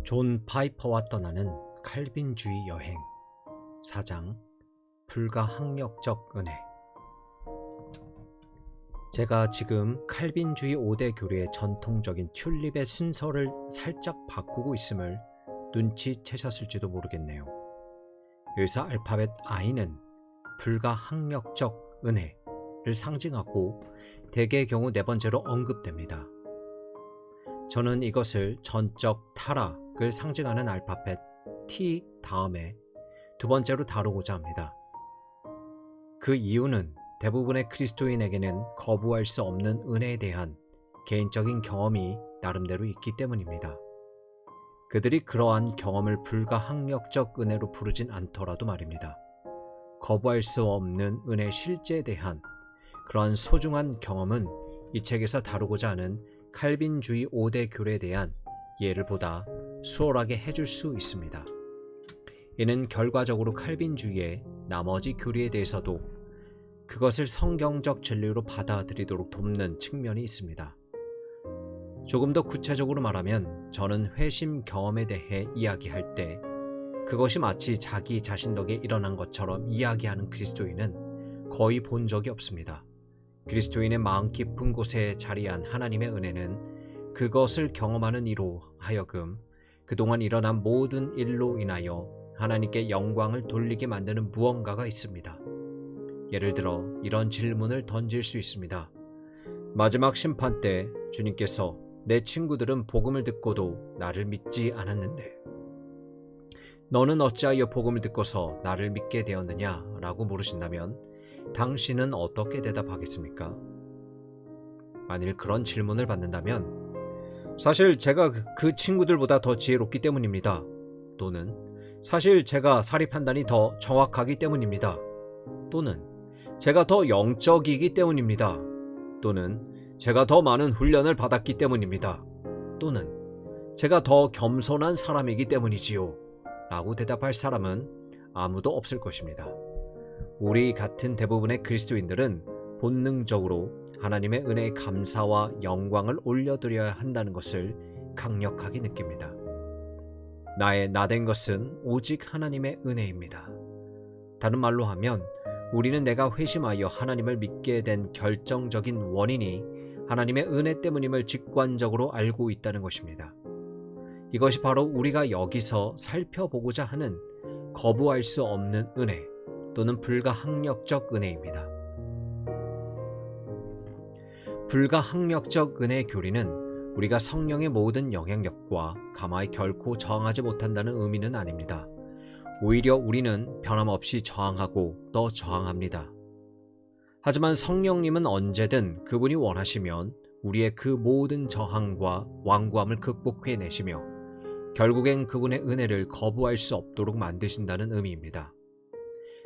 존 파이퍼와 떠나는 칼빈주의 여행 4장 불가항력적 은혜. 제가 지금 칼빈주의 5대 교리의 전통적인 튤립의 순서를 살짝 바꾸고 있음을 눈치채셨을지도 모르겠네요. 여기서 알파벳 I는 불가항력적 은혜를 상징하고 대개의 경우 네 번째로 언급됩니다. 저는 이것을 전적 타락을 상징하는 알파벳 T 다음에 두 번째로 다루고자 합니다. 그 이유는 대부분의 그리스도인에게는 거부할 수 없는 은혜에 대한 개인적인 경험이 나름대로 있기 때문입니다. 그들이 그러한 경험을 불가항력적 은혜로 부르진 않더라도 말입니다. 거부할 수 없는 은혜의 실제에 대한 그러한 소중한 경험은 이 책에서 다루고자 하는 칼빈주의 5대 교리에 대한 이해를 보다 수월하게 해줄 수 있습니다. 이는 결과적으로 칼빈주의의 나머지 교리에 대해서도 그것을 성경적 진리로 받아들이도록 돕는 측면이 있습니다. 조금 더 구체적으로 말하면 저는 회심 경험에 대해 이야기할 때 그것이 마치 자기 자신 덕에 일어난 것처럼 이야기하는 그리스도인은 거의 본 적이 없습니다. 그리스도인의 마음 깊은 곳에 자리한 하나님의 은혜는 그것을 경험하는 이로 하여금 그동안 일어난 모든 일로 인하여 하나님께 영광을 돌리게 만드는 무언가가 있습니다. 예를 들어 이런 질문을 던질 수 있습니다. 마지막 심판 때 주님께서 내 친구들은 복음을 듣고도 나를 믿지 않았는데 너는 어찌하여 복음을 듣고서 나를 믿게 되었느냐? 라고 물으신다면 당신은 어떻게 대답하겠습니까? 만일 그런 질문을 받는다면 사실 제가 그 친구들보다 더 지혜롭기 때문입니다. 또는 사실 제가 사리 판단이 더 정확하기 때문입니다. 또는 제가 더 영적이기 때문입니다. 또는 제가 더 많은 훈련을 받았기 때문입니다. 또는 제가 더 겸손한 사람이기 때문이지요. 라고 대답할 사람은 아무도 없을 것입니다. 우리 같은 대부분의 그리스도인들은 본능적으로 하나님의 은혜에 감사와 영광을 올려드려야 한다는 것을 강력하게 느낍니다. 나의 나된 것은 오직 하나님의 은혜입니다. 다른 말로 하면 우리는 내가 회심하여 하나님을 믿게 된 결정적인 원인이 하나님의 은혜 때문임을 직관적으로 알고 있다는 것입니다. 이것이 바로 우리가 여기서 살펴보고자 하는 거부할 수 없는 은혜 또는 불가항력적 은혜입니다. 불가항력적 은혜의 교리는 우리가 성령의 모든 영향력과 감화에 결코 저항하지 못한다는 의미는 아닙니다. 오히려 우리는 변함없이 저항하고 또 저항합니다. 하지만 성령님은 언제든 그분이 원하시면 우리의 그 모든 저항과 완고함을 극복해내시며 결국엔 그분의 은혜를 거부할 수 없도록 만드신다는 의미입니다.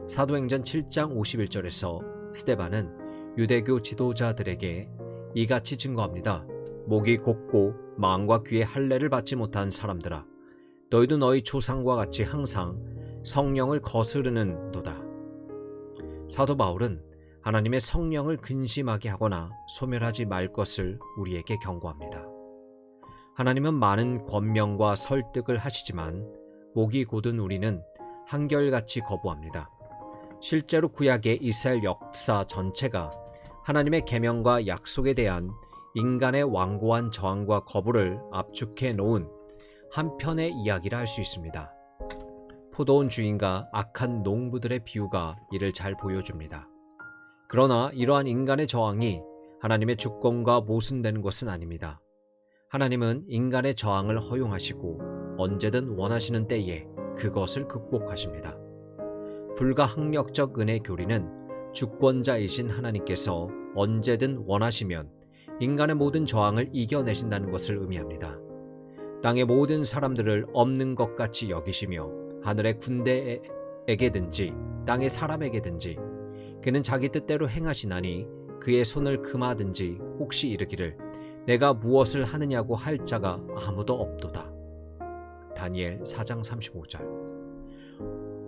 사도행전 7장 51절에서 스데반은 유대교 지도자들에게 이같이 증거합니다. 목이 곧고 마음과 귀에 할례를 받지 못한 사람들아, 너희도 너희 조상과 같이 항상 성령을 거스르는도다. 사도 바울은 하나님의 성령을 근심하게 하거나 소멸하지 말 것을 우리에게 경고합니다. 하나님은 많은 권명과 설득을 하시지만 목이 곧은 우리는 한결같이 거부합니다. 실제로 구약의 이스라엘 역사 전체가 하나님의 계명과 약속에 대한 인간의 완고한 저항과 거부를 압축해 놓은 한편의 이야기라 할 수 있습니다. 포도원 주인과 악한 농부들의 비유가 이를 잘 보여줍니다. 그러나 이러한 인간의 저항이 하나님의 주권과 모순되는 것은 아닙니다. 하나님은 인간의 저항을 허용하시고 언제든 원하시는 때에 그것을 극복하십니다. 불가항력적 은혜 교리는 주권자이신 하나님께서 언제든 원하시면 인간의 모든 저항을 이겨내신다는 것을 의미합니다. 땅의 모든 사람들을 없는 것 같이 여기시며 하늘의 군대에게든지 땅의 사람에게든지 그는 자기 뜻대로 행하시나니 그의 손을 금하든지 혹시 이르기를 내가 무엇을 하느냐고 할 자가 아무도 없도다. 다니엘 4장 35절.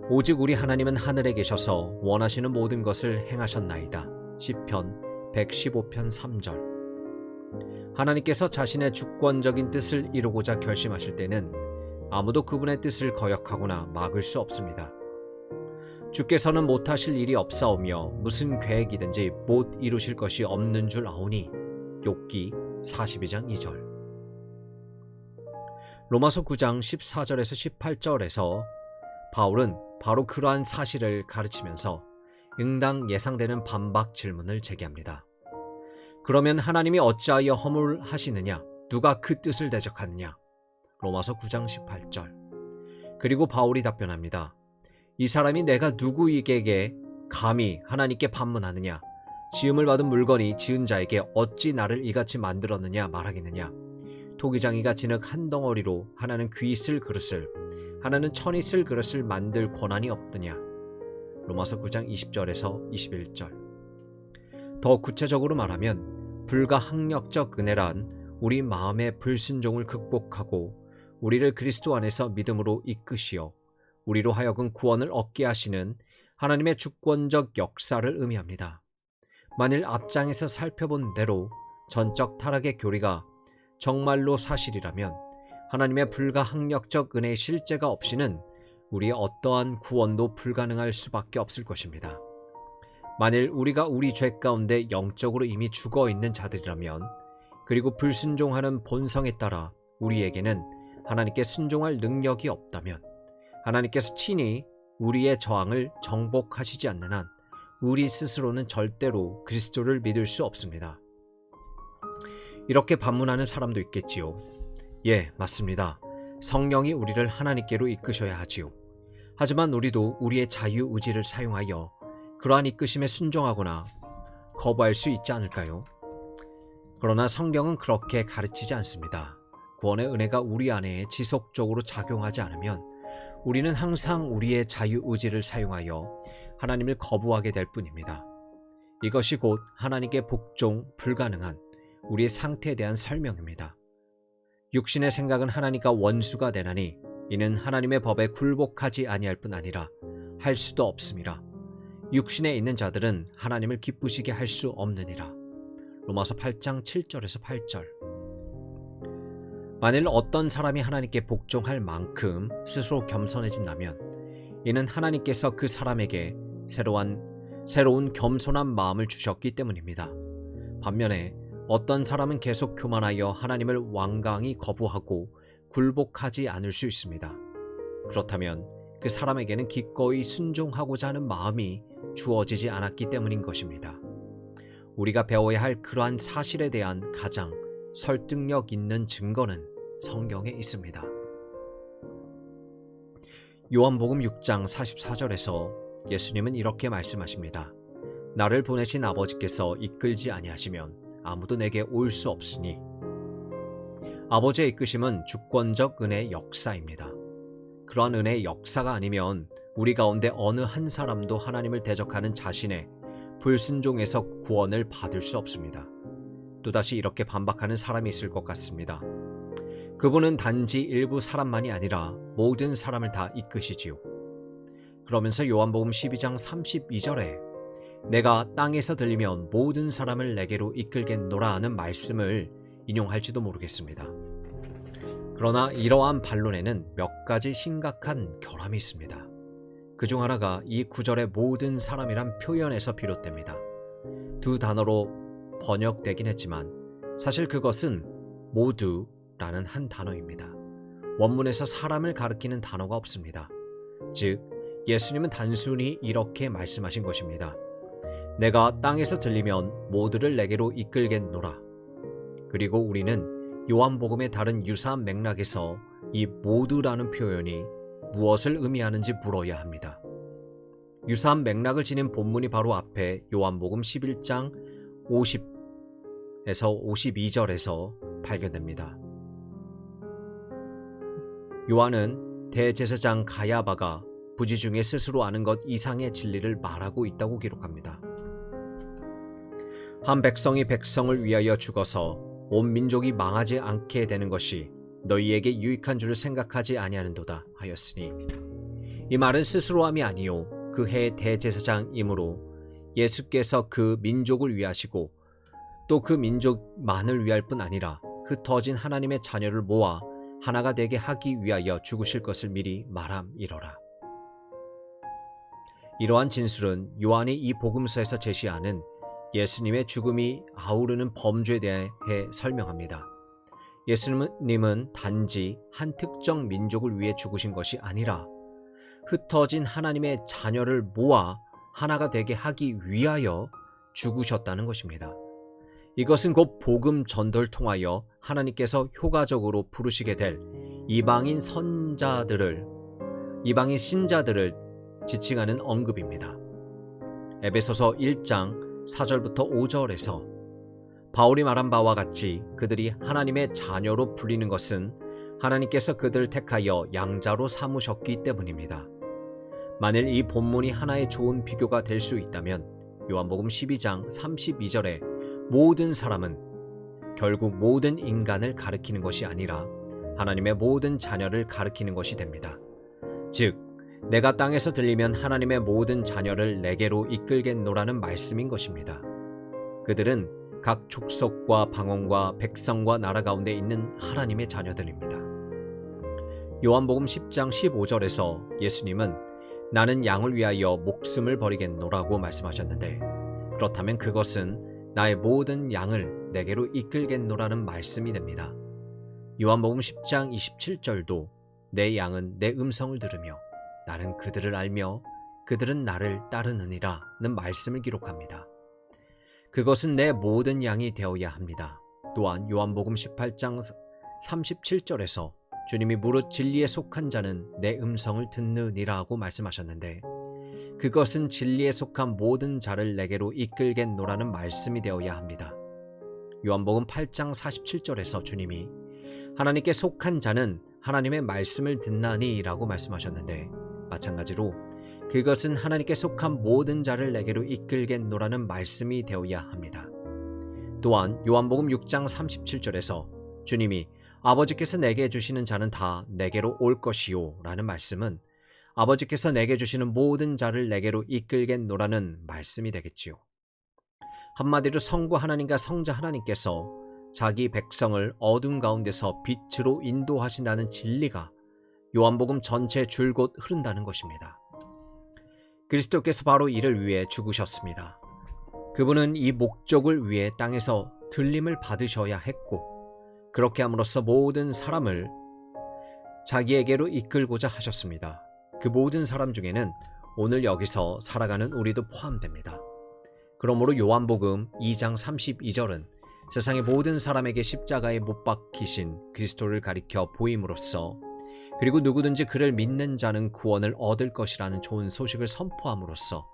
오직 우리 하나님은 하늘에 계셔서 원하시는 모든 것을 행하셨나이다. 시편 115편 3절. 하나님께서 자신의 주권적인 뜻을 이루고자 결심하실 때는 아무도 그분의 뜻을 거역하거나 막을 수 없습니다. 주께서는 못하실 일이 없사오며 무슨 계획이든지 못 이루실 것이 없는 줄 아오니. 욥기 42장 2절. 로마서 9장 14절에서 18절에서 바울은 바로 그러한 사실을 가르치면서 응당 예상되는 반박 질문을 제기합니다. 그러면 하나님이 어찌하여 허물하시느냐? 누가 그 뜻을 대적하느냐? 로마서 9장 18절. 그리고 바울이 답변합니다. 이 사람이 내가 누구에게 감히 하나님께 반문하느냐? 지음을 받은 물건이 지은 자에게 어찌 나를 이같이 만들었느냐 말하겠느냐? 토기장이가 진흙 한 덩어리로 하나는 귀 쓸 그릇을, 하나는 천이 쓸 그릇을 만들 권한이 없느냐? 로마서 9장 20절에서 21절. 더 구체적으로 말하면 불가항력적 은혜란 우리 마음의 불순종을 극복하고 우리를 그리스도 안에서 믿음으로 이끄시어 우리로 하여금 구원을 얻게 하시는 하나님의 주권적 역사를 의미합니다. 만일 앞장에서 살펴본 대로 전적 타락의 교리가 정말로 사실이라면 하나님의 불가항력적 은혜의 실제가 없이는 우리의 어떠한 구원도 불가능할 수밖에 없을 것입니다. 만일 우리가 우리 죄 가운데 영적으로 이미 죽어있는 자들이라면, 그리고 불순종하는 본성에 따라 우리에게는 하나님께 순종할 능력이 없다면, 하나님께서 친히 우리의 저항을 정복하시지 않는 한 우리 스스로는 절대로 그리스도를 믿을 수 없습니다. 이렇게 반문하는 사람도 있겠지요. 예, 맞습니다. 성령이 우리를 하나님께로 이끄셔야 하지요. 하지만 우리도 우리의 자유의지를 사용하여 그러한 이끄심에 순종하거나 거부할 수 있지 않을까요? 그러나 성경은 그렇게 가르치지 않습니다. 구원의 은혜가 우리 안에 지속적으로 작용하지 않으면 우리는 항상 우리의 자유의지를 사용하여 하나님을 거부하게 될 뿐입니다. 이것이 곧 하나님께 복종 불가능한 우리의 상태에 대한 설명입니다. 육신의 생각은 하나님과 원수가 되나니 이는 하나님의 법에 굴복하지 아니할 뿐 아니라 할 수도 없음이라. 육신에 있는 자들은 하나님을 기쁘시게 할 수 없느니라. 로마서 8장 7절에서 8절. 만일 어떤 사람이 하나님께 복종할 만큼 스스로 겸손해진다면 이는 하나님께서 그 사람에게 새로운 겸손한 마음을 주셨기 때문입니다. 반면에 어떤 사람은 계속 교만하여 하나님을 완강히 거부하고 굴복하지 않을 수 있습니다. 그렇다면 그 사람에게는 기꺼이 순종하고자 하는 마음이 주어지지 않았기 때문인 것입니다. 우리가 배워야 할 그러한 사실에 대한 가장 설득력 있는 증거는 성경에 있습니다. 요한복음 6장 44절에서 예수님은 이렇게 말씀하십니다. 나를 보내신 아버지께서 이끌지 아니하시면 아무도 내게 올 수 없으니. 아버지의 이끄심은 주권적 은혜의 역사입니다. 그러한 은혜의 역사가 아니면 우리 가운데 어느 한 사람도 하나님을 대적하는 자신의 불순종에서 구원을 받을 수 없습니다. 또다시 이렇게 반박하는 사람이 있을 것 같습니다. 그분은 단지 일부 사람만이 아니라 모든 사람을 다 이끄시지요. 그러면서 요한복음 12장 32절에 내가 땅에서 들리면 모든 사람을 내게로 이끌겠노라 하는 말씀을 인용할지도 모르겠습니다. 그러나 이러한 반론에는 몇 가지 심각한 결함이 있습니다. 그중 하나가 이 구절의 모든 사람이란 표현에서 비롯됩니다. 두 단어로 번역되긴 했지만 사실 그것은 모두라는 한 단어입니다. 원문에서 사람을 가리키는 단어가 없습니다. 즉 예수님은 단순히 이렇게 말씀하신 것입니다. 내가 땅에서 들리면 모두를 내게로 이끌겠노라. 그리고 우리는 요한복음의 다른 유사한 맥락에서 이 모두라는 표현이 무엇을 의미하는지 물어야 합니다. 유사한 맥락을 지닌 본문이 바로 앞에 요한복음 11장 50에서 52절에서 발견됩니다. 요한은 대제사장 가야바가 부지 중에 스스로 아는 것 이상의 진리를 말하고 있다고 기록합니다. 한 백성이 백성을 위하여 죽어서 온 민족이 망하지 않게 되는 것이 너희에게 유익한 줄을 생각하지 아니하는도다 하였으니, 이 말은 스스로함이 아니요 그 해 대제사장이므로 예수께서 그 민족을 위하시고 또 그 민족만을 위할 뿐 아니라 흩어진 하나님의 자녀를 모아 하나가 되게 하기 위하여 죽으실 것을 미리 말함이러라. 이러한 진술은 요한이 이 복음서에서 제시하는 예수님의 죽음이 아우르는 범죄에 대해 설명합니다. 예수님은 단지 한 특정 민족을 위해 죽으신 것이 아니라 흩어진 하나님의 자녀를 모아 하나가 되게 하기 위하여 죽으셨다는 것입니다. 이것은 곧 복음 전도를 통하여 하나님께서 효과적으로 부르시게 될 이방인 신자들을 지칭하는 언급입니다. 에베소서 1장 4절부터 5절에서 바울이 말한 바와 같이 그들이 하나님의 자녀로 불리는 것은 하나님께서 그들을 택하여 양자로 삼으셨기 때문입니다. 만일 이 본문이 하나의 좋은 비교가 될 수 있다면 요한복음 12장 32절에 모든 사람은 결국 모든 인간을 가리키는 것이 아니라 하나님의 모든 자녀를 가리키는 것이 됩니다. 즉, 내가 땅에서 들리면 하나님의 모든 자녀를 내게로 이끌겠노라는 말씀인 것입니다. 그들은 각 족속과 방언과 백성과 나라 가운데 있는 하나님의 자녀들입니다. 요한복음 10장 15절에서 예수님은 나는 양을 위하여 목숨을 버리겠노라고 말씀하셨는데, 그렇다면 그것은 나의 모든 양을 내게로 이끌겠노라는 말씀이 됩니다. 요한복음 10장 27절도 내 양은 내 음성을 들으며 나는 그들을 알며 그들은 나를 따르느니라 는 말씀을 기록합니다. 그것은 내 모든 양이 되어야 합니다. 또한 요한복음 18장 37절에서 주님이 무릇 진리에 속한 자는 내 음성을 듣느니라고 말씀하셨는데, 그것은 진리에 속한 모든 자를 내게로 이끌겠노라는 말씀이 되어야 합니다. 요한복음 8장 47절에서 주님이 하나님께 속한 자는 하나님의 말씀을 듣나니 라고 말씀하셨는데, 마찬가지로 그것은 하나님께 속한 모든 자를 내게로 이끌겠노라는 말씀이 되어야 합니다. 또한 요한복음 6장 37절에서 주님이 아버지께서 내게 주시는 자는 다 내게로 올 것이요 라는 말씀은 아버지께서 내게 주시는 모든 자를 내게로 이끌겠노라는 말씀이 되겠지요. 한마디로 성부 하나님과 성자 하나님께서 자기 백성을 어둠 가운데서 빛으로 인도하신다는 진리가 요한복음 전체 줄곧 흐른다는 것입니다. 그리스도께서 바로 이를 위해 죽으셨습니다. 그분은 이 목적을 위해 땅에서 들림을 받으셔야 했고, 그렇게 함으로써 모든 사람을 자기에게로 이끌고자 하셨습니다. 그 모든 사람 중에는 오늘 여기서 살아가는 우리도 포함됩니다. 그러므로 요한복음 2장 32절은 세상의 모든 사람에게 십자가에 못 박히신 그리스도를 가리켜 보임으로써, 그리고 누구든지 그를 믿는 자는 구원을 얻을 것이라는 좋은 소식을 선포함으로써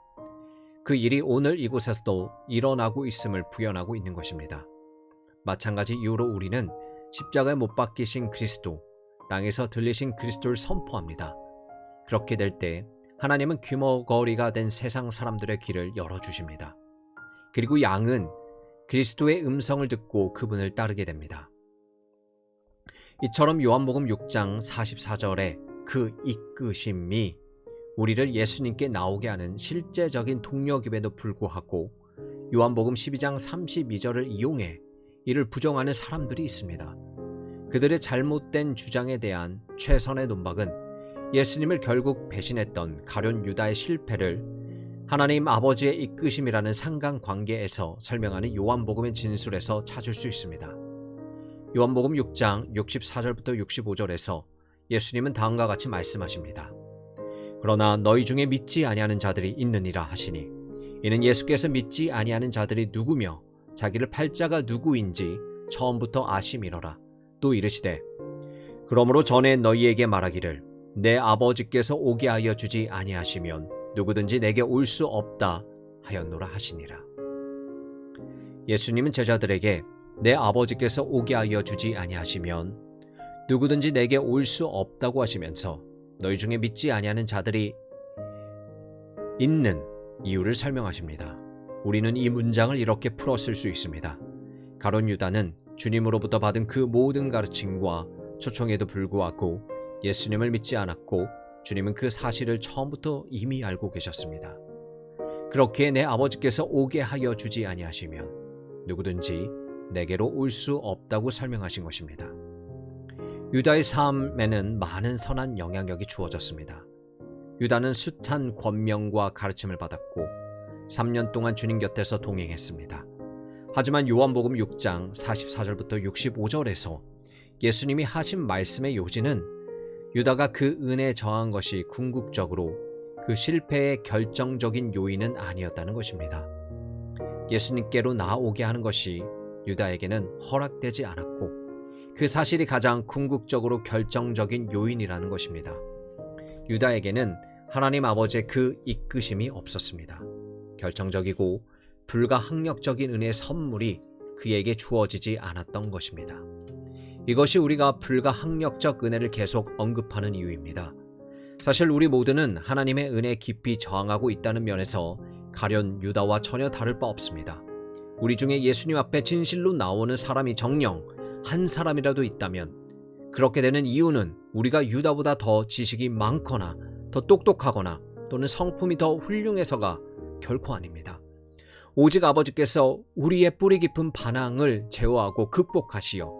그 일이 오늘 이곳에서도 일어나고 있음을 부연하고 있는 것입니다. 마찬가지 이유로 우리는 십자가에 못 박히신 그리스도, 땅에서 들리신 그리스도를 선포합니다. 그렇게 될 때 하나님은 귀머거리가 된 세상 사람들의 길을 열어주십니다. 그리고 양은 그리스도의 음성을 듣고 그분을 따르게 됩니다. 이처럼 요한복음 6장 44절에 그 이끄심이 우리를 예수님께 나오게 하는 실제적인 동력임에도 불구하고 요한복음 12장 32절을 이용해 이를 부정하는 사람들이 있습니다. 그들의 잘못된 주장에 대한 최선의 논박은 예수님을 결국 배신했던 가룟 유다의 실패를 하나님 아버지의 이끄심이라는 상관관계에서 설명하는 요한복음의 진술에서 찾을 수 있습니다. 요한복음 6장 64절부터 65절에서 예수님은 다음과 같이 말씀하십니다. 그러나 너희 중에 믿지 아니하는 자들이 있느니라 하시니, 이는 예수께서 믿지 아니하는 자들이 누구며 자기를 팔자가 누구인지 처음부터 아심이러라. 또 이르시되, 그러므로 전에 너희에게 말하기를 내 아버지께서 오게 하여 주지 아니하시면 누구든지 내게 올 수 없다 하였노라 하시니라. 예수님은 제자들에게 내 아버지께서 오게 하여 주지 아니하시면 누구든지 내게 올 수 없다고 하시면서 너희 중에 믿지 아니하는 자들이 있는 이유를 설명하십니다. 우리는 이 문장을 이렇게 풀었을 수 있습니다. 가룟 유다는 주님으로부터 받은 그 모든 가르침과 초청에도 불구하고 예수님을 믿지 않았고, 주님은 그 사실을 처음부터 이미 알고 계셨습니다. 그렇기에 내 아버지께서 오게 하여 주지 아니하시면 누구든지 내게로 올 수 없다고 설명하신 것입니다. 유다의 삶에는 많은 선한 영향력이 주어졌습니다. 유다는 숱한 권명과 가르침을 받았고 3년 동안 주님 곁에서 동행했습니다. 하지만 요한복음 6장 44절부터 65절에서 예수님이 하신 말씀의 요지는 유다가 그 은혜에 저한 것이 궁극적으로 그 실패의 결정적인 요인은 아니었다는 것입니다. 예수님께로 나아오게 하는 것이 유다에게는 허락되지 않았고 그 사실이 가장 궁극적으로 결정적인 요인이라는 것입니다. 유다에게는 하나님 아버지의 그 이끄심이 없었습니다. 결정적이고 불가항력적인 은혜의 선물이 그에게 주어지지 않았던 것입니다. 이것이 우리가 불가항력적 은혜를 계속 언급하는 이유입니다. 사실 우리 모두는 하나님의 은혜에 깊이 저항하고 있다는 면에서 가련 유다와 전혀 다를 바 없습니다. 우리 중에 예수님 앞에 진실로 나오는 사람이 정녕 한 사람이라도 있다면 그렇게 되는 이유는 우리가 유다보다 더 지식이 많거나 더 똑똑하거나 또는 성품이 더 훌륭해서가 결코 아닙니다. 오직 아버지께서 우리의 뿌리 깊은 반항을 제어하고 극복하시어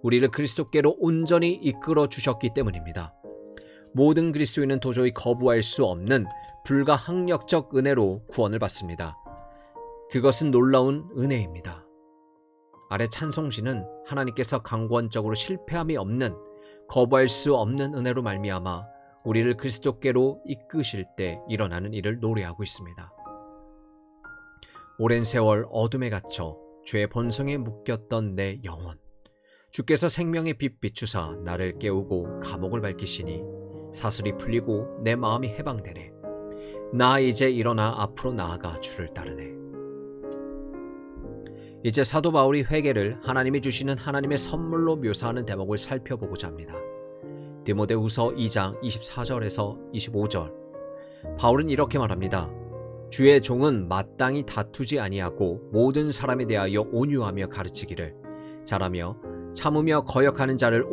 우리를 그리스도께로 온전히 이끌어 주셨기 때문입니다. 모든 그리스도인은 도저히 거부할 수 없는 불가항력적 은혜로 구원을 받습니다. 그것은 놀라운 은혜입니다. 아래 찬송시는 하나님께서 강권적으로 실패함이 없는 거부할 수 없는 은혜로 말미암아 우리를 그리스도께로 이끄실 때 일어나는 일을 노래하고 있습니다. 오랜 세월 어둠에 갇혀 죄의 본성에 묶였던 내 영혼, 주께서 생명의 빛 비추사 나를 깨우고 감옥을 밝히시니 사슬이 풀리고 내 마음이 해방되네. 나 이제 일어나 앞으로 나아가 주를 따르네. 이제 사도 바울이 회개를 하나님이 주시는 하나님의 선물로 묘사하는 대목을 살펴보고자 합니다. 디모데후서 2장 24절에서 25절. 바울은 이렇게 말합니다. 주의 종은 마땅히 다투지 아니하고 모든 사람에 대하여 온유하며 가르치기를, 잘하며 참으며 거역하는 자를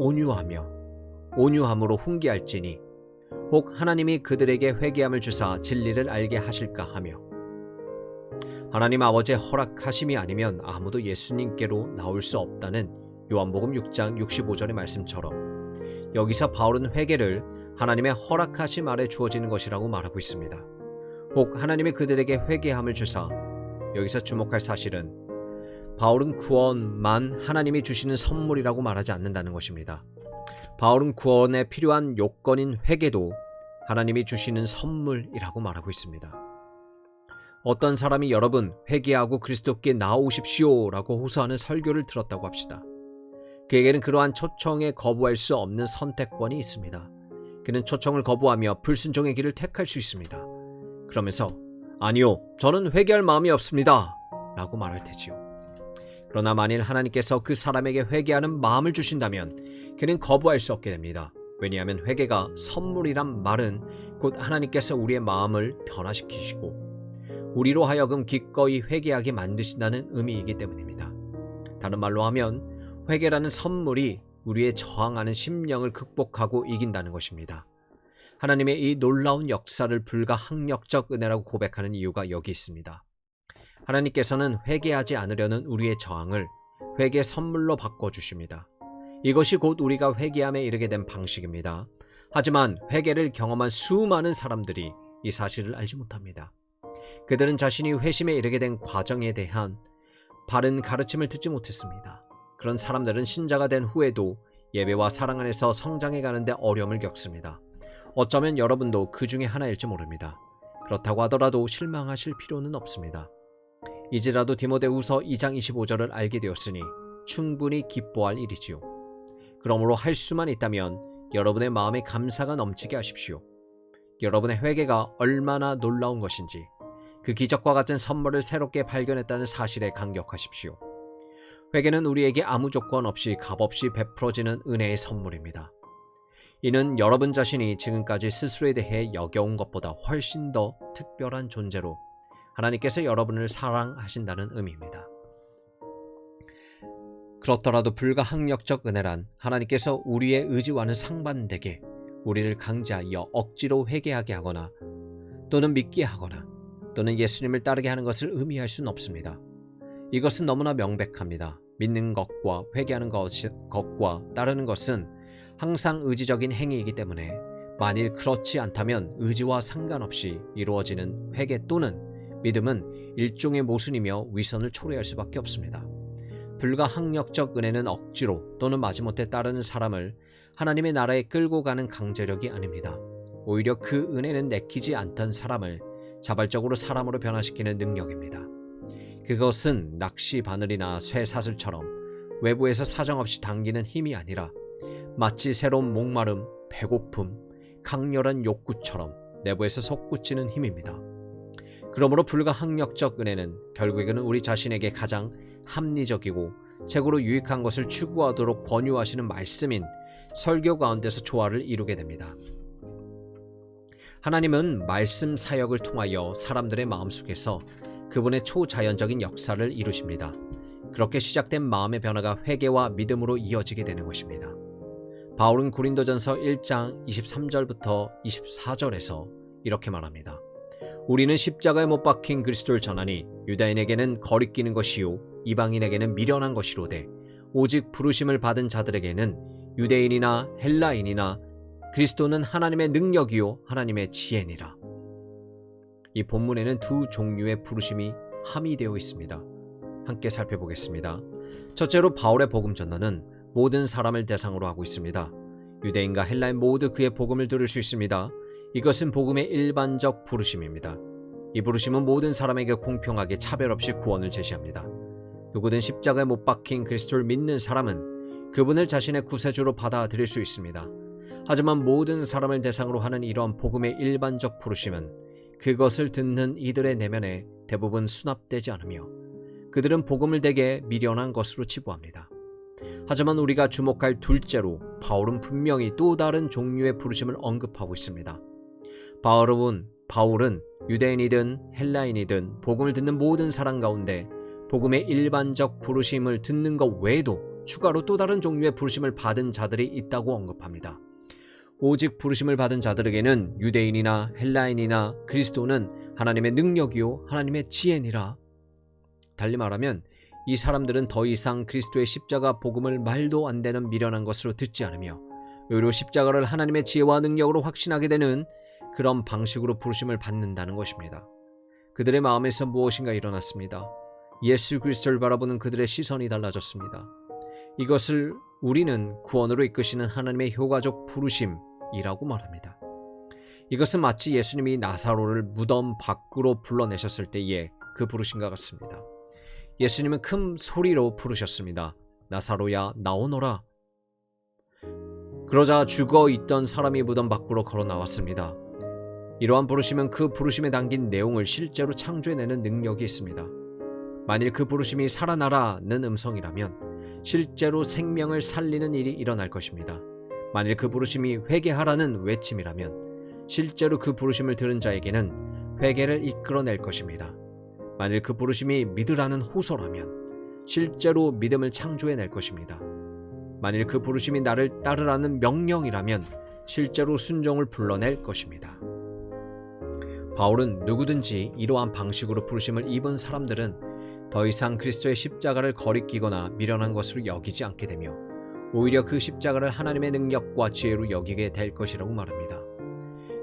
온유함으로 훈계할지니 혹 하나님이 그들에게 회개함을 주사 진리를 알게 하실까 하며. 하나님 아버지의 허락하심이 아니면 아무도 예수님께로 나올 수 없다는 요한복음 6장 65절의 말씀처럼 여기서 바울은 회개를 하나님의 허락하심 아래 주어지는 것이라고 말하고 있습니다. 혹 하나님이 그들에게 회개함을 주사, 여기서 주목할 사실은 바울은 구원만 하나님이 주시는 선물이라고 말하지 않는다는 것입니다. 바울은 구원에 필요한 요건인 회개도 하나님이 주시는 선물이라고 말하고 있습니다. 어떤 사람이 여러분 회개하고 그리스도께 나오십시오 라고 호소하는 설교를 들었다고 합시다. 그에게는 그러한 초청에 거부할 수 없는 선택권이 있습니다. 그는 초청을 거부하며 불순종의 길을 택할 수 있습니다. 그러면서 아니요, 저는 회개할 마음이 없습니다 라고 말할 테지요. 그러나 만일 하나님께서 그 사람에게 회개하는 마음을 주신다면 그는 거부할 수 없게 됩니다. 왜냐하면 회개가 선물이란 말은 곧 하나님께서 우리의 마음을 변화시키시고 우리로 하여금 기꺼이 회개하게 만드신다는 의미이기 때문입니다. 다른 말로 하면 회개라는 선물이 우리의 저항하는 심령을 극복하고 이긴다는 것입니다. 하나님의 이 놀라운 역사를 불가항력적 은혜라고 고백하는 이유가 여기 있습니다. 하나님께서는 회개하지 않으려는 우리의 저항을 회개 선물로 바꿔주십니다. 이것이 곧 우리가 회개함에 이르게 된 방식입니다. 하지만 회개를 경험한 수많은 사람들이 이 사실을 알지 못합니다. 그들은 자신이 회심에 이르게 된 과정에 대한 바른 가르침을 듣지 못했습니다. 그런 사람들은 신자가 된 후에도 예배와 사랑 안에서 성장해 가는데 어려움을 겪습니다. 어쩌면 여러분도 그 중에 하나일지 모릅니다. 그렇다고 하더라도 실망하실 필요는 없습니다. 이제라도 디모데후서 2장 25절을 알게 되었으니 충분히 기뻐할 일이지요. 그러므로 할 수만 있다면 여러분의 마음에 감사가 넘치게 하십시오. 여러분의 회개가 얼마나 놀라운 것인지 그 기적과 같은 선물을 새롭게 발견했다는 사실에 감격하십시오. 회개는 우리에게 아무 조건 없이 값없이 베풀어지는 은혜의 선물입니다. 이는 여러분 자신이 지금까지 스스로에 대해 여겨온 것보다 훨씬 더 특별한 존재로 하나님께서 여러분을 사랑하신다는 의미입니다. 그렇더라도 불가항력적 은혜란 하나님께서 우리의 의지와는 상반되게 우리를 강제하여 억지로 회개하게 하거나 또는 믿게 하거나 또는 예수님을 따르게 하는 것을 의미할 수는 없습니다. 이것은 너무나 명백합니다. 믿는 것과 회개하는 것과 따르는 것은 항상 의지적인 행위이기 때문에 만일 그렇지 않다면 의지와 상관없이 이루어지는 회개 또는 믿음은 일종의 모순이며 위선을 초래할 수밖에 없습니다. 불가항력적 은혜는 억지로 또는 마지못해 따르는 사람을 하나님의 나라에 끌고 가는 강제력이 아닙니다. 오히려 그 은혜는 내키지 않던 사람을 자발적으로 사람으로 변화시키는 능력입니다. 그것은 낚시 바늘이나 쇠사슬처럼 외부에서 사정없이 당기는 힘이 아니라 마치 새로운 목마름, 배고픔, 강렬한 욕구처럼 내부에서 솟구치는 힘입니다. 그러므로 불가항력적 은혜는 결국에는 우리 자신에게 가장 합리적이고 최고로 유익한 것을 추구하도록 권유하시는 말씀인 설교 가운데서 조화를 이루게 됩니다. 하나님은 말씀 사역을 통하여 사람들의 마음속에서 그분의 초자연적인 역사를 이루십니다. 그렇게 시작된 마음의 변화가 회개와 믿음으로 이어지게 되는 것입니다. 바울은 고린도전서 1장 23절부터 24절에서 이렇게 말합니다. 우리는 십자가에 못 박힌 그리스도를 전하니 유다인에게는 거리끼는 것이요 이방인에게는 미련한 것이로되 오직 부르심을 받은 자들에게는 유대인이나 헬라인이나 그리스도는 하나님의 능력이요 하나님의 지혜니라. 이 본문에는 두 종류의 부르심이 함의되어 있습니다. 함께 살펴보겠습니다. 첫째로 바울의 복음 전도는 모든 사람을 대상으로 하고 있습니다. 유대인과 헬라인 모두 그의 복음을 들을 수 있습니다. 이것은 복음의 일반적 부르심입니다. 이 부르심은 모든 사람에게 공평하게 차별 없이 구원을 제시합니다. 누구든 십자가에 못 박힌 그리스도를 믿는 사람은 그분을 자신의 구세주로 받아들일 수 있습니다. 하지만 모든 사람을 대상으로 하는 이러한 복음의 일반적 부르심은 그것을 듣는 이들의 내면에 대부분 수납되지 않으며 그들은 복음을 대개 미련한 것으로 치부합니다. 하지만 우리가 주목할 둘째로 바울은 분명히 또 다른 종류의 부르심을 언급하고 있습니다. 바울은 유대인이든 헬라인이든 복음을 듣는 모든 사람 가운데 복음의 일반적 부르심을 듣는 것 외에도 추가로 또 다른 종류의 부르심을 받은 자들이 있다고 언급합니다. 오직 부르심을 받은 자들에게는 유대인이나 헬라인이나 그리스도는 하나님의 능력이요 하나님의 지혜니라. 달리 말하면 이 사람들은 더 이상 그리스도의 십자가 복음을 말도 안 되는 미련한 것으로 듣지 않으며 오히려 십자가를 하나님의 지혜와 능력으로 확신하게 되는 그런 방식으로 부르심을 받는다는 것입니다. 그들의 마음에서 무엇인가 일어났습니다. 예수 그리스도를 바라보는 그들의 시선이 달라졌습니다. 이것을 우리는 구원으로 이끄시는 하나님의 효과적 부르심이라고 말합니다. 이것은 마치 예수님이 나사로를 무덤 밖으로 불러내셨을 때의 그 부르심과 같습니다. 예수님은 큰 소리로 부르셨습니다. 나사로야 나오너라. 그러자 죽어있던 사람이 무덤 밖으로 걸어 나왔습니다. 이러한 부르심은 그 부르심에 담긴 내용을 실제로 창조해내는 능력이 있습니다. 만일 그 부르심이 살아나라는 음성이라면 실제로 생명을 살리는 일이 일어날 것입니다. 만일 그 부르심이 회개하라는 외침이라면 실제로 그 부르심을 들은 자에게는 회개를 이끌어낼 것입니다. 만일 그 부르심이 믿으라는 호소라면 실제로 믿음을 창조해낼 것입니다. 만일 그 부르심이 나를 따르라는 명령이라면 실제로 순종을 불러낼 것입니다. 바울은 누구든지 이러한 방식으로 부르심을 입은 사람들은 더 이상 그리스도의 십자가를 거리끼거나 미련한 것으로 여기지 않게 되며 오히려 그 십자가를 하나님의 능력과 지혜로 여기게 될 것이라고 말합니다.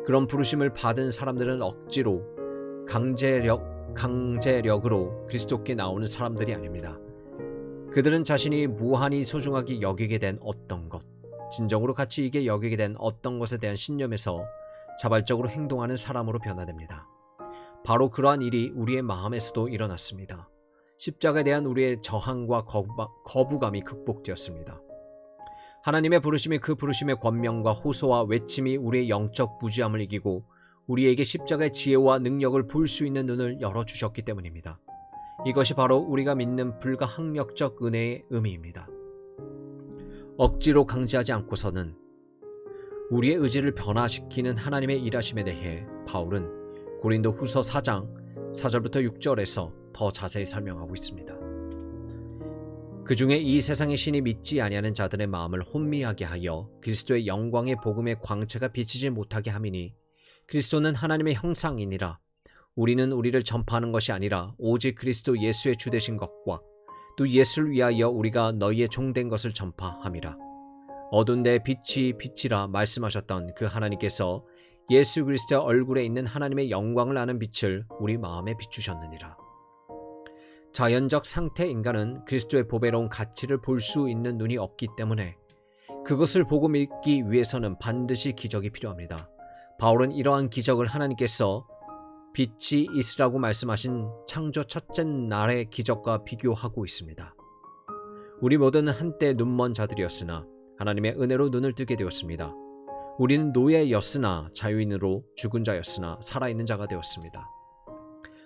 그런 부르심을 받은 사람들은 억지로 강제력으로 그리스도께 나오는 사람들이 아닙니다. 그들은 자신이 무한히 소중하게 여기게 된 어떤 것, 진정으로 가치 있게 여기게 된 어떤 것에 대한 신념에서 자발적으로 행동하는 사람으로 변화됩니다. 바로 그러한 일이 우리의 마음에서도 일어났습니다. 십자가에 대한 우리의 저항과 거부감이 극복되었습니다. 하나님의 부르심이 그 부르심의 권명과 호소와 외침이 우리의 영적 무지함을 이기고 우리에게 십자가의 지혜와 능력을 볼 수 있는 눈을 열어주셨기 때문입니다. 이것이 바로 우리가 믿는 불가항력적 은혜의 의미입니다. 억지로 강제하지 않고서는 우리의 의지를 변화시키는 하나님의 일하심에 대해 바울은 고린도 후서 4장 4절부터 6절에서 더 자세히 설명하고 있습니다. 그 중에 이 세상의 신이 믿지 아니하는 자들의 마음을 혼미하게 하여 그리스도의 영광의 복음의 광채가 비치지 못하게 함이니 그리스도는 하나님의 형상이니라. 우리는 우리를 전파하는 것이 아니라 오직 그리스도 예수의 주되신 것과 또 예수를 위하여 우리가 너희의 종된 것을 전파함이라. 어두운 데 빛이 빛이라 말씀하셨던 그 하나님께서 예수 그리스도의 얼굴에 있는 하나님의 영광을 아는 빛을 우리 마음에 비추셨느니라. 자연적 상태 인간은 그리스도의 보배로운 가치를 볼 수 있는 눈이 없기 때문에 그것을 보고 믿기 위해서는 반드시 기적이 필요합니다. 바울은 이러한 기적을 하나님께서 빛이 있으라고 말씀하신 창조 첫째 날의 기적과 비교하고 있습니다. 우리 모두는 한때 눈먼 자들이었으나 하나님의 은혜로 눈을 뜨게 되었습니다. 우리는 노예였으나 자유인으로, 죽은 자였으나 살아있는 자가 되었습니다.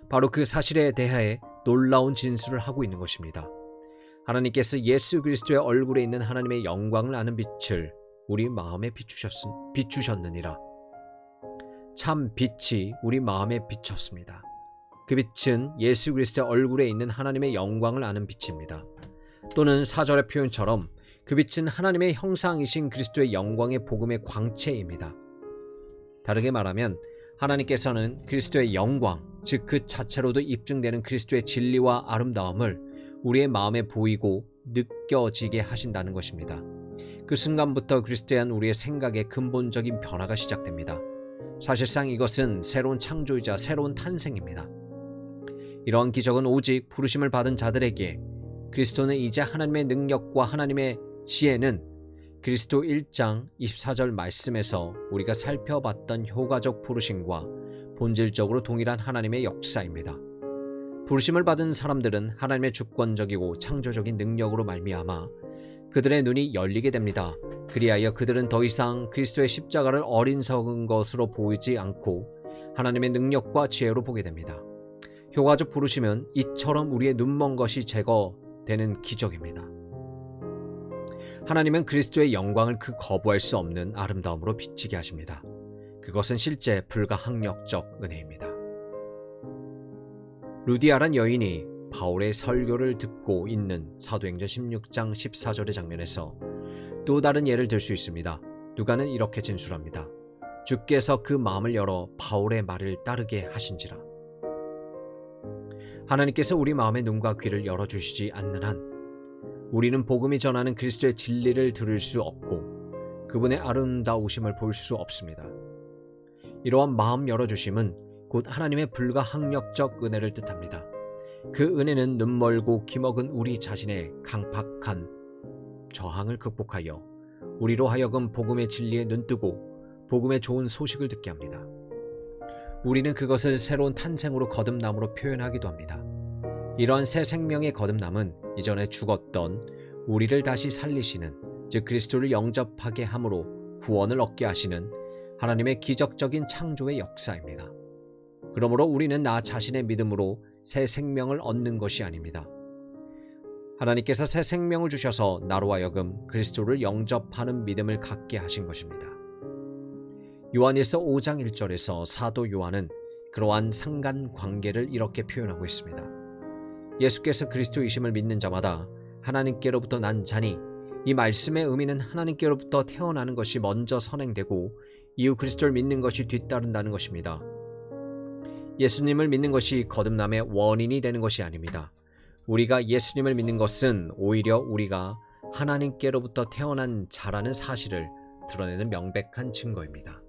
바로 그 사실에 대하여 놀라운 진술을 하고 있는 것입니다. 하나님께서 예수 그리스도의 얼굴에 있는 하나님의 영광을 아는 빛을 우리 마음에 비추셨느니라. 참 빛이 우리 마음에 비쳤습니다. 그 빛은 예수 그리스도의 얼굴에 있는 하나님의 영광을 아는 빛입니다. 또는 4절의 표현처럼 그 빛은 하나님의 형상이신 그리스도의 영광의 복음의 광채입니다. 다르게 말하면 하나님께서는 그리스도의 영광, 즉 그 자체로도 입증되는 그리스도의 진리와 아름다움을 우리의 마음에 보이고 느껴지게 하신다는 것입니다. 그 순간부터 그리스도에 대한 우리의 생각의 근본적인 변화가 시작됩니다. 사실상 이것은 새로운 창조이자 새로운 탄생입니다. 이러한 기적은 오직 부르심을 받은 자들에게, 그리스도는 이제 하나님의 능력과 하나님의 지혜는 그리스도 1장 24절 말씀에서 우리가 살펴봤던 효과적 부르심과 본질적으로 동일한 하나님의 역사입니다. 부르심을 받은 사람들은 하나님의 주권적이고 창조적인 능력으로 말미암아 그들의 눈이 열리게 됩니다. 그리하여 그들은 더 이상 그리스도의 십자가를 어리석은 것으로 보이지 않고 하나님의 능력과 지혜로 보게 됩니다. 효과적 부르심은 이처럼 우리의 눈먼 것이 제거되는 기적입니다. 하나님은 그리스도의 영광을 그 거부할 수 없는 아름다움으로 비치게 하십니다. 그것은 실제 불가항력적 은혜입니다. 루디아란 여인이 바울의 설교를 듣고 있는 사도행전 16장 14절의 장면에서 또 다른 예를 들 수 있습니다. 누가는 이렇게 진술합니다. 주께서 그 마음을 열어 바울의 말을 따르게 하신지라. 하나님께서 우리 마음의 눈과 귀를 열어주시지 않는 한 우리는 복음이 전하는 그리스도의 진리를 들을 수 없고 그분의 아름다우심을 볼 수 없습니다. 이러한 마음 열어주심은 곧 하나님의 불가항력적 은혜를 뜻합니다. 그 은혜는 눈멀고 기먹은 우리 자신의 강팍한 저항을 극복하여 우리로 하여금 복음의 진리에 눈뜨고 복음의 좋은 소식을 듣게 합니다. 우리는 그것을 새로운 탄생으로 거듭남으로 표현하기도 합니다. 이러한 새 생명의 거듭남은 이전에 죽었던 우리를 다시 살리시는, 즉 그리스도를 영접하게 함으로 구원을 얻게 하시는 하나님의 기적적인 창조의 역사입니다. 그러므로 우리는 나 자신의 믿음으로 새 생명을 얻는 것이 아닙니다. 하나님께서 새 생명을 주셔서 나로 하여금 그리스도를 영접하는 믿음을 갖게 하신 것입니다. 요한일서 5장 1절에서 사도 요한은 그러한 상관관계를 이렇게 표현하고 있습니다. 예수께서 그리스도이심을 믿는 자마다 하나님께로부터 난 자니, 이 말씀의 의미는 하나님께로부터 태어나는 것이 먼저 선행되고 이후 그리스도를 믿는 것이 뒤따른다는 것입니다. 예수님을 믿는 것이 거듭남의 원인이 되는 것이 아닙니다. 우리가 예수님을 믿는 것은 오히려 우리가 하나님께로부터 태어난 자라는 사실을 드러내는 명백한 증거입니다.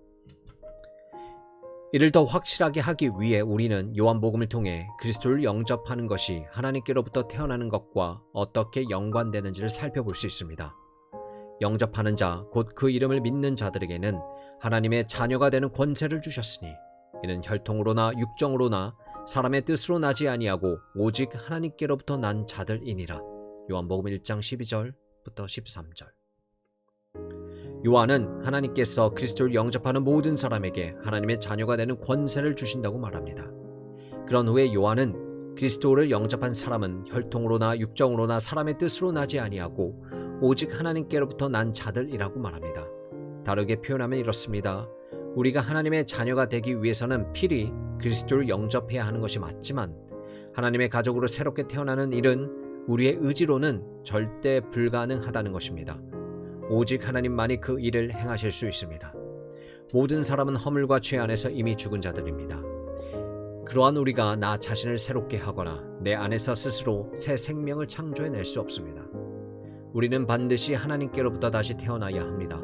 이를 더 확실하게 하기 위해 우리는 요한복음을 통해 그리스도를 영접하는 것이 하나님께로부터 태어나는 것과 어떻게 연관되는지를 살펴볼 수 있습니다. 영접하는 자, 곧 그 이름을 믿는 자들에게는 하나님의 자녀가 되는 권세를 주셨으니 이는 혈통으로나 육정으로나 사람의 뜻으로 나지 아니하고 오직 하나님께로부터 난 자들이니라. 요한복음 1장 12절부터 13절. 요한은 하나님께서 그리스도를 영접하는 모든 사람에게 하나님의 자녀가 되는 권세를 주신다고 말합니다. 그런 후에 요한은 그리스도를 영접한 사람은 혈통으로나 육정으로나 사람의 뜻으로 나지 아니하고 오직 하나님께로부터 난 자들이라고 말합니다. 다르게 표현하면 이렇습니다. 우리가 하나님의 자녀가 되기 위해서는 필히 그리스도를 영접해야 하는 것이 맞지만 하나님의 가족으로 새롭게 태어나는 일은 우리의 의지로는 절대 불가능하다는 것입니다. 오직 하나님만이 그 일을 행하실 수 있습니다. 모든 사람은 허물과 죄 안에서 이미 죽은 자들입니다. 그러한 우리가 나 자신을 새롭게 하거나 내 안에서 스스로 새 생명을 창조해낼 수 없습니다. 우리는 반드시 하나님께로부터 다시 태어나야 합니다.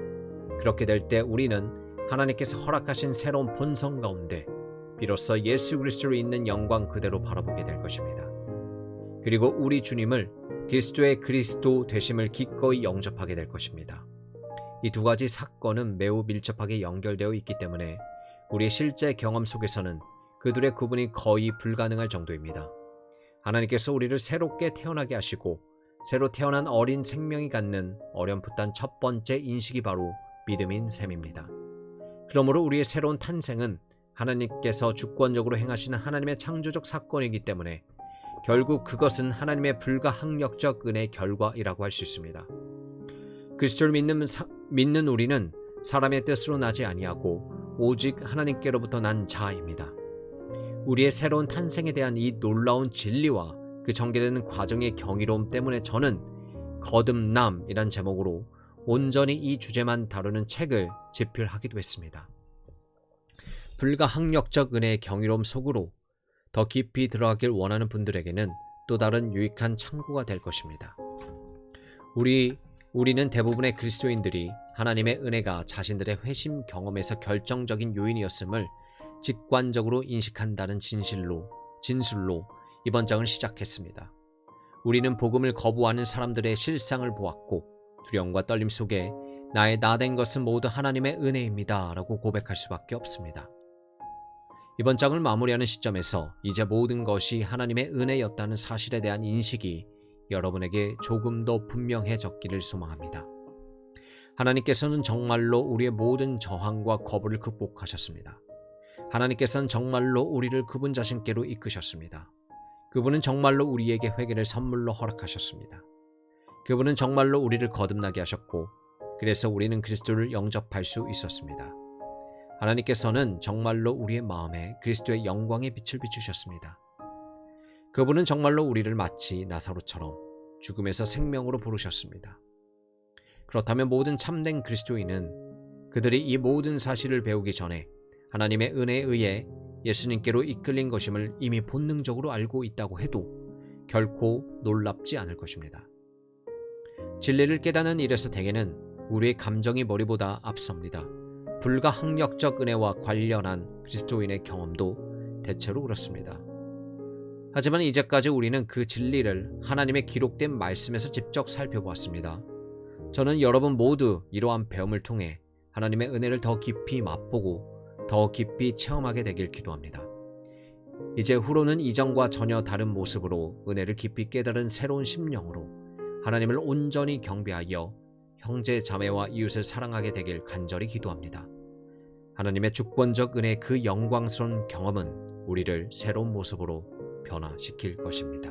그렇게 될 때 우리는 하나님께서 허락하신 새로운 본성 가운데 비로소 예수 그리스도로 있는 영광 그대로 바라보게 될 것입니다. 그리고 우리 주님을 그리스도의 그리스도 되심을 기꺼이 영접하게 될 것입니다. 이 두 가지 사건은 매우 밀접하게 연결되어 있기 때문에 우리의 실제 경험 속에서는 그들의 구분이 거의 불가능할 정도입니다. 하나님께서 우리를 새롭게 태어나게 하시고 새로 태어난 어린 생명이 갖는 어렴풋한 첫 번째 인식이 바로 믿음인 셈입니다. 그러므로 우리의 새로운 탄생은 하나님께서 주권적으로 행하시는 하나님의 창조적 사건이기 때문에 결국 그것은 하나님의 불가항력적 은혜의 결과이라고 할 수 있습니다. 그리스도를 믿는 우리는 사람의 뜻으로 나지 아니하고 오직 하나님께로부터 난 자입니다. 우리의 새로운 탄생에 대한 이 놀라운 진리와 그 전개되는 과정의 경이로움 때문에 저는 거듭남이란 제목으로 온전히 이 주제만 다루는 책을 집필하기도 했습니다. 불가항력적 은혜의 경이로움 속으로 더 깊이 들어가길 원하는 분들에게는 또 다른 유익한 참고가 될 것입니다. 우리는 대부분의 그리스도인들이 하나님의 은혜가 자신들의 회심 경험에서 결정적인 요인이었음을 직관적으로 인식한다는 진술로 이번 장을 시작했습니다. 우리는 복음을 거부하는 사람들의 실상을 보았고 두려움과 떨림 속에 나의 나된 것은 모두 하나님의 은혜입니다 라고 고백할 수밖에 없습니다. 이번 장을 마무리하는 시점에서 이제 모든 것이 하나님의 은혜였다는 사실에 대한 인식이 여러분에게 조금 더 분명해졌기를 소망합니다. 하나님께서는 정말로 우리의 모든 저항과 거부를 극복하셨습니다. 하나님께서는 정말로 우리를 그분 자신께로 이끄셨습니다. 그분은 정말로 우리에게 회개를 선물로 허락하셨습니다. 그분은 정말로 우리를 거듭나게 하셨고 그래서 우리는 그리스도를 영접할 수 있었습니다. 하나님께서는 정말로 우리의 마음에 그리스도의 영광의 빛을 비추셨습니다. 그분은 정말로 우리를 마치 나사로처럼 죽음에서 생명으로 부르셨습니다. 그렇다면 모든 참된 그리스도인은 그들이 이 모든 사실을 배우기 전에 하나님의 은혜에 의해 예수님께로 이끌린 것임을 이미 본능적으로 알고 있다고 해도 결코 놀랍지 않을 것입니다. 진리를 깨닫는 일에서 대개는 우리의 감정이 머리보다 앞섭니다. 불가항력적 은혜와 관련한 그리스도인의 경험도 대체로 그렇습니다. 하지만 이제까지 우리는 그 진리를 하나님의 기록된 말씀에서 직접 살펴보았습니다. 저는 여러분 모두 이러한 배움을 통해 하나님의 은혜를 더 깊이 맛보고 더 깊이 체험하게 되길 기도합니다. 이제 후로는 이전과 전혀 다른 모습으로 은혜를 깊이 깨달은 새로운 심령으로 하나님을 온전히 경배하여 형제 자매와 이웃을 사랑하게 되길 간절히 기도합니다. 하나님의 주권적 은혜의 그 영광스러운 경험은 우리를 새로운 모습으로 변화시킬 것입니다.